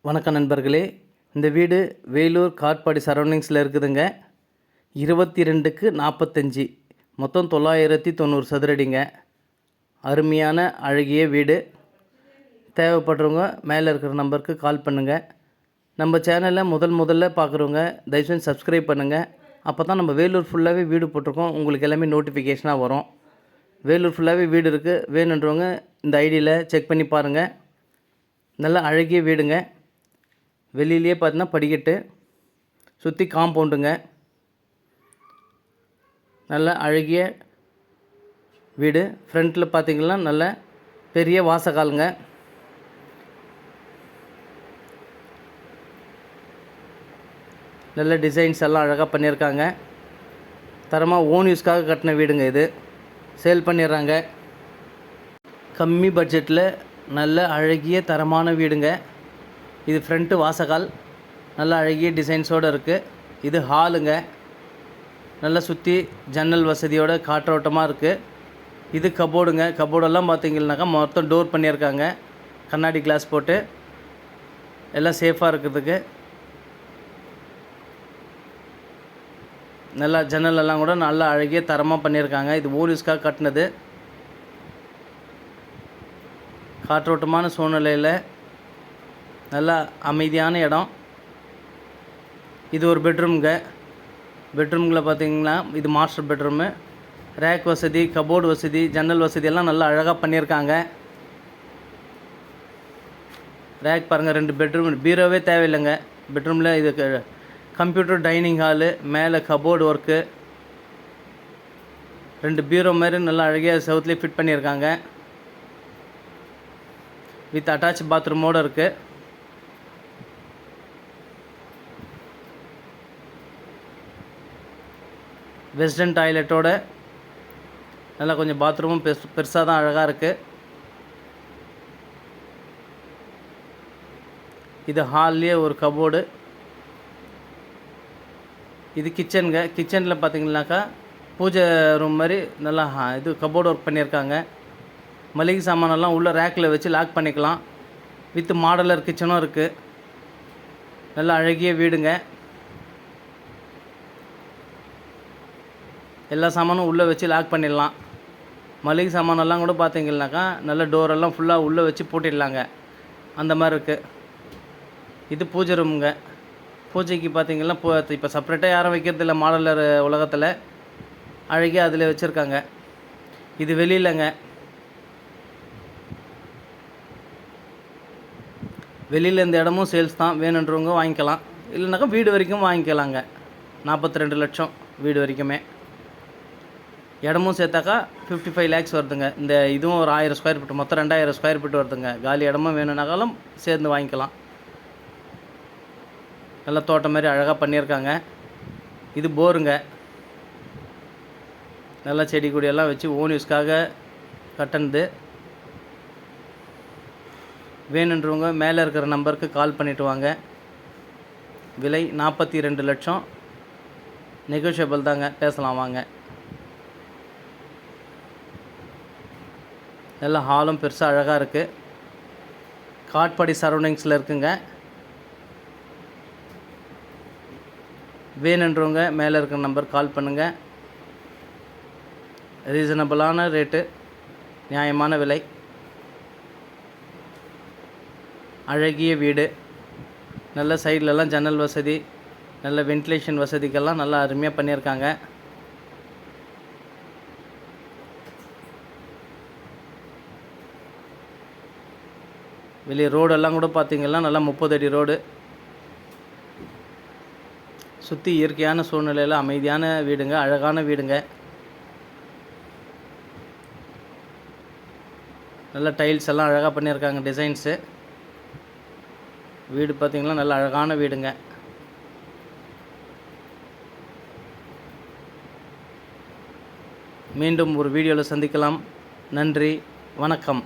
வணக்கம் நண்பர்களே. இந்த வீடு வேலூர் காட்பாடி சரௌண்டிங்ஸில் இருக்குதுங்க. 22க்கு 45, மொத்தம் 990 சதுரடிங்க. அருமையான அழகிய வீடு. தேவைப்படுறவங்க மேலே இருக்கிற நம்பருக்கு கால் பண்ணுங்கள். நம்ம சேனலை முதல்ல பார்க்குறவங்க தயவுசெய்து சப்ஸ்கிரைப் பண்ணுங்கள். அப்போ தான் நம்ம வேலூர் ஃபுல்லாகவே வீடு போட்டிருக்கோம், உங்களுக்கு எல்லாமே நோட்டிஃபிகேஷனாக வரும். வேலூர் ஃபுல்லாகவே வீடு இருக்குது. வேணுன்றவங்க இந்த ஐடியில் செக் பண்ணி பாருங்கள். நல்ல அழகிய வீடுங்க. வெளியிலே பார்த்தீங்கன்னா படிக்கட்டு, சுற்றி காம்பவுண்டுங்க. நல்ல அழகிய வீடு. ஃப்ரண்ட்டில் பார்த்திங்கன்னா நல்ல பெரிய வாசக்காலுங்க. நல்ல டிசைன்ஸ் எல்லாம் அழகாக பண்ணியிருக்காங்க. தரமாக ஓன் யூஸ்க்காக கட்டின வீடுங்க. இது சேல் பண்ணிடுறாங்க. கம்மி பட்ஜெட்டில் நல்ல அழகிய தரமான வீடுங்க. இது ஃப்ரண்ட்டு வாசகால், நல்ல அழகிய டிசைன்ஸோடு இருக்குது. இது ஹாலுங்க. நல்லா சுற்றி ஜன்னல் வசதியோட காற்றோட்டமாக இருக்குது. இது கபோர்டுங்க. கபோர்டெல்லாம் பார்த்திங்கனாக்கா மொத்தம் டோர் பண்ணியிருக்காங்க, கண்ணாடி கிளாஸ் போட்டு எல்லாம் சேஃபாக இருக்கிறதுக்கு. நல்லா ஜன்னலெல்லாம் கூட நல்லா அழகிய தரமாக பண்ணியிருக்காங்க. இது ஓனிஸ்க்காக கட்டினது. காற்றோட்டமான சூழ்நிலையில் நல்லா அமைதியான இடம். இது ஒரு பெட்ரூம்ங்க. பெட்ரூமில் பார்த்திங்கன்னா இது மாஸ்டர் பெட்ரூமு. ரேக் வசதி, கபோர்டு வசதி, ஜன்னல் வசதி எல்லாம் நல்லா அழகாக பண்ணியிருக்காங்க. ரேக் பாருங்கள், 2 பெட்ரூம். பீரோவே தேவையில்லைங்க பெட்ரூமில். இது கம்ப்யூட்டர் டைனிங் ஹாலு, மேலே கபோர்டு ஒர்க்கு, 2 பீரோ மாதிரி நல்லா அழகியாக செவுத்துலேயே ஃபிட் பண்ணியிருக்காங்க. வித் அட்டாச் பாத்ரூமோடு இருக்குது. வெஸ்டர்ன் டாய்லெட்டோட நல்லா கொஞ்சம் பாத்ரூமும் பெருசாக தான் அழகாக இருக்குது. இது ஹால்லேயே ஒரு கபோர்டு. இது கிச்சனுங்க. கிச்சனில் பார்த்திங்கனாக்கா பூஜை ரூம் மாதிரி நல்லா இது கபோர்டு ஒர்க் பண்ணியிருக்காங்க. மளிகை சாமானெல்லாம் உள்ள ரேக்கில் வச்சு லாக் பண்ணிக்கலாம். வித் மாடலர் கிச்சனும் இருக்குது. நல்லா அழகிய வீடுங்க. எல்லா சாமானும் உள்ளே வச்சு லாக் பண்ணிடலாம். மளிகை சாமானெல்லாம் கூட பார்த்திங்கனாக்கா நல்ல டோரெல்லாம் ஃபுல்லாக உள்ளே வச்சு பூட்டிடலாங்க, அந்த மாதிரி இருக்குது. இது பூஜை ரூமுங்க. பூஜைக்கு பார்த்திங்கன்னா இப்போ செப்பரேட்டாக யாரும் வைக்கிறது இல்லை மாடலர் உலகத்தில். அழகிய அதில் வச்சுருக்காங்க. இது வெளியிலங்க. வெளியில் இந்த இடமும் சேல்ஸ் தான். வேணுன்றவங்க வாங்கிக்கலாம், இல்லைனாக்கா வீடு வரைக்கும் வாங்கிக்கலாங்க. 42 லட்சம் வீடு வரைக்குமே. இடமும் சேர்த்தாக்கா 55 lakhs வருதுங்க. இந்த இதுவும் ஒரு 1000 ஸ்கொயர் ஃபீட், மொத்தம் 2000 ஸ்கொயர் ஃபீட் வருதுங்க. காலி இடமும் வேணும்னாலும் சேர்ந்து வாங்கிக்கலாம். நல்லா தோட்டம் மாதிரி அழகாக பண்ணியிருக்காங்க. இது போருங்க. நல்லா செடி கொடியெல்லாம் வச்சு ஓன் யூஸ்க்காக கட்டினது. வேணுன்றவங்க மேலே இருக்கிற நம்பருக்கு கால் பண்ணிவிட்டு வாங்க. விலை 42 லட்சம். நெகோஷியபிள் தாங்க, பேசலாம் வாங்க. நல்லா ஹாலும் பெருசாக அழகாக இருக்குது. காட்பாடி சரௌண்டிங்ஸில் இருக்குங்க. வேணுன்றவங்க மேலே இருக்கிற நம்பர் கால் பண்ணுங்கள். ரீசனபிளான ரேட்டு, நியாயமான விலை. அழகிய வீடு. நல்ல சைட்லலாம் ஜன்னல் வசதி, நல்ல வென்டிலேஷன் வசதிக்கெல்லாம் நல்லா அருமையாக பண்ணியிருக்காங்க. வெளியே ரோடெல்லாம் கூட பார்த்திங்கன்னா நல்லா 30 அடி ரோடு. சுற்றி இயற்கையான சூழ்நிலையில் அமைதியான வீடுங்க, அழகான வீடுங்க. நல்ல டைல்ஸ் எல்லாம் அழகாக பண்ணியிருக்காங்க, டிசைன்ஸு. வீடு பார்த்திங்கன்னா நல்ல அழகான வீடுங்க. மீண்டும் ஒரு வீடியோவில் சந்திக்கலாம். நன்றி, வணக்கம்.